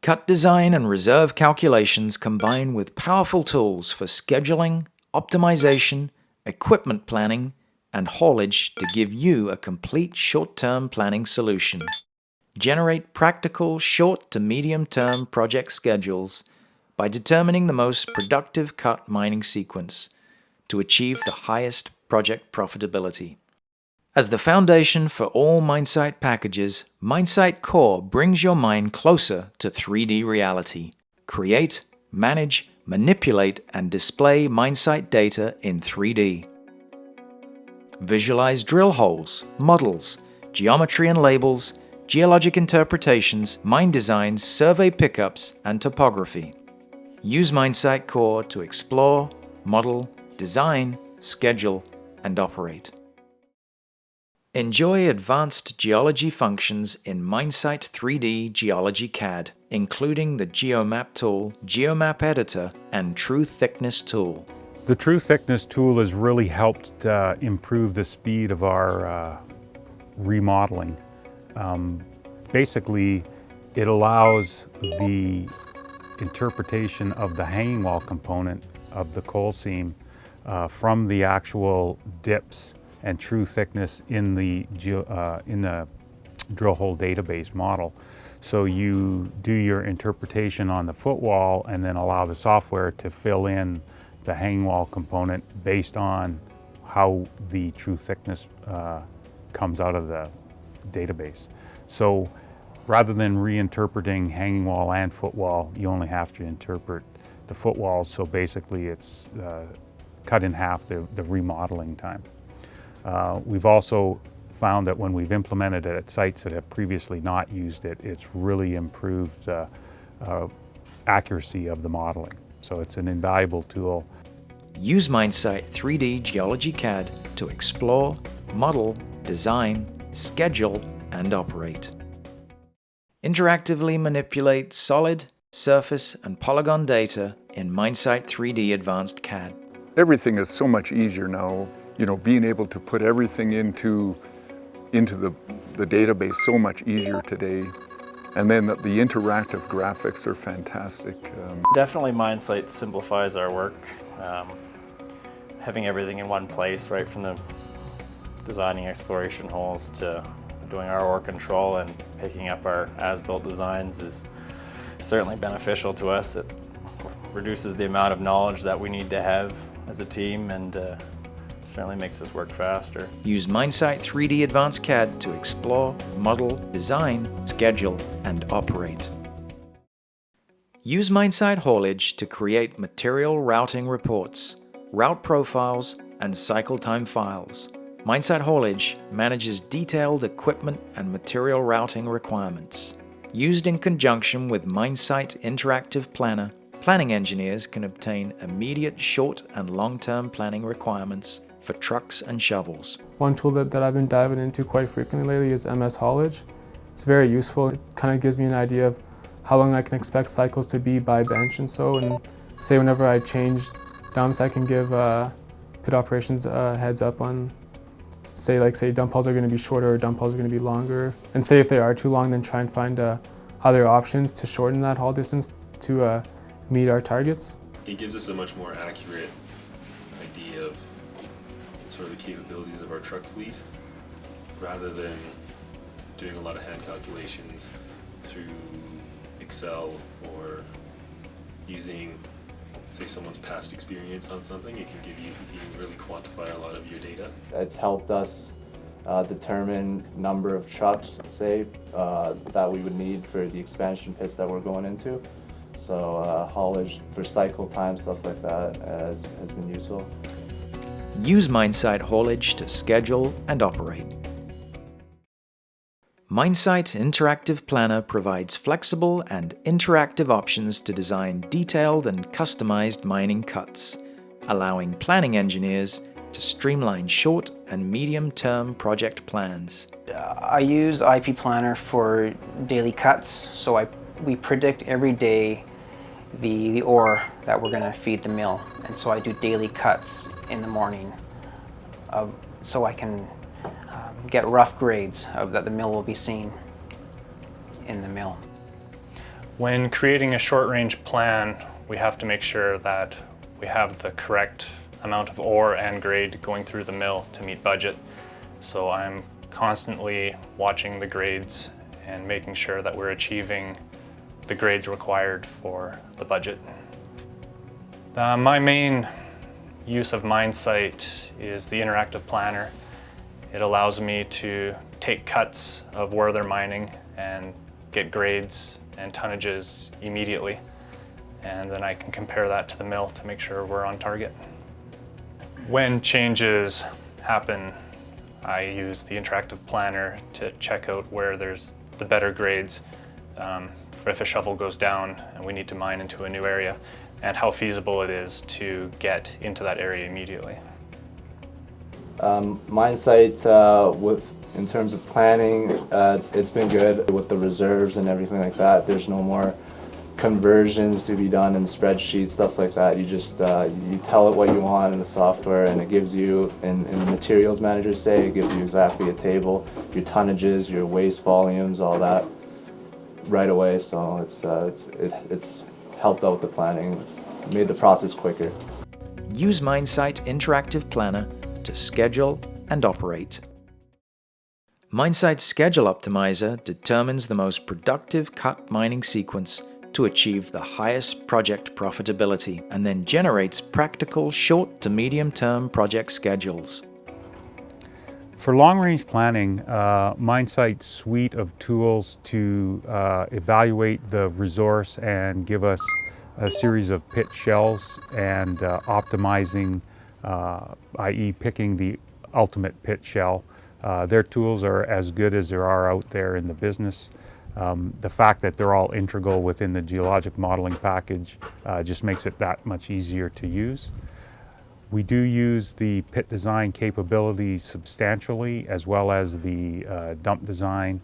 Cut design and reserve calculations combine with powerful tools for scheduling, optimization, equipment planning, and haulage to give you a complete short-term planning solution. Generate practical short to medium-term project schedules by determining the most productive cut mining sequence to achieve the highest project profitability. As the foundation for all MineSight packages, MineSight Core brings your mine closer to 3D reality. Create, manage, manipulate, and display MineSight data in 3D. Visualize drill holes, models, geometry and labels, geologic interpretations, mine designs, survey pickups, and topography. Use MineSight Core to explore, model, design, schedule, and operate. Enjoy advanced geology functions in MineSight 3D Geology CAD, including the GeoMap tool, GeoMap Editor, and True Thickness tool. The True Thickness tool has really helped improve the speed of our remodeling. Basically, it allows the interpretation of the hanging wall component of the coal seam from the actual dips and true thickness in the drill hole database model. So you do your interpretation on the footwall and then allow the software to fill in the hanging wall component based on how the true thickness comes out of the database. So rather than reinterpreting hanging wall and footwall, you only have to interpret the footwalls. So basically it's cut in half the remodeling time. We've also found that when we've implemented it at sites that have previously not used it, it's really improved the accuracy of the modeling. So it's an invaluable tool. Use MineSight 3D Geology CAD to explore, model, design, schedule, and operate. Interactively manipulate solid, surface, and polygon data in MineSight 3D Advanced CAD. Everything is so much easier now. You know, being able to put everything into the database so much easier today. And then the interactive graphics are fantastic. Definitely MineSight simplifies our work. Having everything in one place, right from the designing exploration holes to doing our ore control and picking up our as-built designs is certainly beneficial to us. It reduces the amount of knowledge that we need to have as a team and certainly makes us work faster. Use MineSight 3D Advanced CAD to explore, model, design, schedule, and operate. Use MineSight Haulage to create material routing reports, route profiles, and cycle time files. MineSight Haulage manages detailed equipment and material routing requirements. Used in conjunction with MineSight Interactive Planner, planning engineers can obtain immediate short and long-term planning requirements for trucks and shovels. One tool that I've been diving into quite frequently lately is MS Haulage. It's very useful. It kind of gives me an idea of how long I can expect cycles to be by bench and so, and say whenever I change dumps, I can give pit operations a heads up on say dump holes are going to be shorter or dump holes are going to be longer. And say if they are too long, then try and find other options to shorten that haul distance to meet our targets. It gives us a much more accurate idea of sort of the capabilities of our truck fleet, rather than doing a lot of hand calculations through Excel or using, say, someone's past experience on something. It can really quantify a lot of your data. It's helped us determine number of trucks, say, that we would need for the expansion pits that we're going into. So haulage for cycle time, stuff like that has been useful. Use MineSight Haulage to schedule and operate. MineSight Interactive Planner provides flexible and interactive options to design detailed and customized mining cuts, allowing planning engineers to streamline short and medium-term project plans. I use IP Planner for daily cuts, so we predict every day the ore that we're going to feed the mill, and so I do daily cuts in the morning so I can get rough grades that the mill will be seen in the mill. When creating a short-range plan, we have to make sure that we have the correct amount of ore and grade going through the mill to meet budget. So I'm constantly watching the grades and making sure that we're achieving the grades required for the budget. My main use of MineSight is the interactive planner. It allows me to take cuts of where they're mining and get grades and tonnages immediately. And then I can compare that to the mill to make sure we're on target. When changes happen, I use the interactive planner to check out where there's the better grades, if a shovel goes down and we need to mine into a new area, and how feasible it is to get into that area immediately. MineSight, in terms of planning, it's been good with the reserves and everything like that. There's no more conversions to be done in spreadsheets, stuff like that. You just you tell it what you want in the software, and it gives you, in the materials manager say, it gives you exactly a table, your tonnages, your waste volumes, all that right away. So it's helped out with the planning. It's made the process quicker. Use MineSight Interactive Planner to schedule and operate. MineSight's Schedule Optimizer determines the most productive cut mining sequence to achieve the highest project profitability, and then generates practical short to medium-term project schedules. For long-range planning, MineSight's suite of tools to evaluate the resource and give us a series of pit shells and optimizing, i.e. picking the ultimate pit shell. Their tools are as good as there are out there in the business. The fact that they're all integral within the geologic modeling package just makes it that much easier to use. We do use the pit design capabilities substantially, as well as the dump design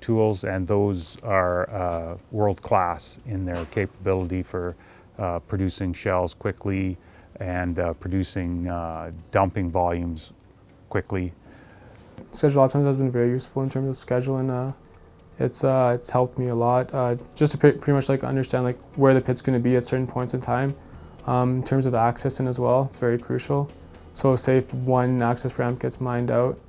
tools, and those are world-class in their capability for producing shells quickly and producing dumping volumes quickly. Schedule Optimizer has been very useful in terms of scheduling. It's helped me a lot, just to pretty much like understand like where the pit's going to be at certain points in time. In terms of accessing as well, it's very crucial. So say if one access ramp gets mined out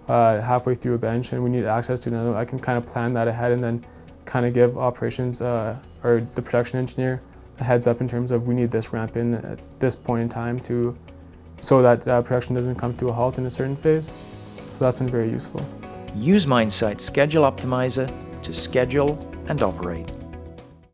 halfway through a bench and we need access to another, I can kind of plan that ahead and then kind of give operations or the production engineer a heads up in terms of we need this ramp in at this point in time so that production doesn't come to a halt in a certain phase. So that's been very useful. Use MineSight Schedule Optimizer to schedule and operate.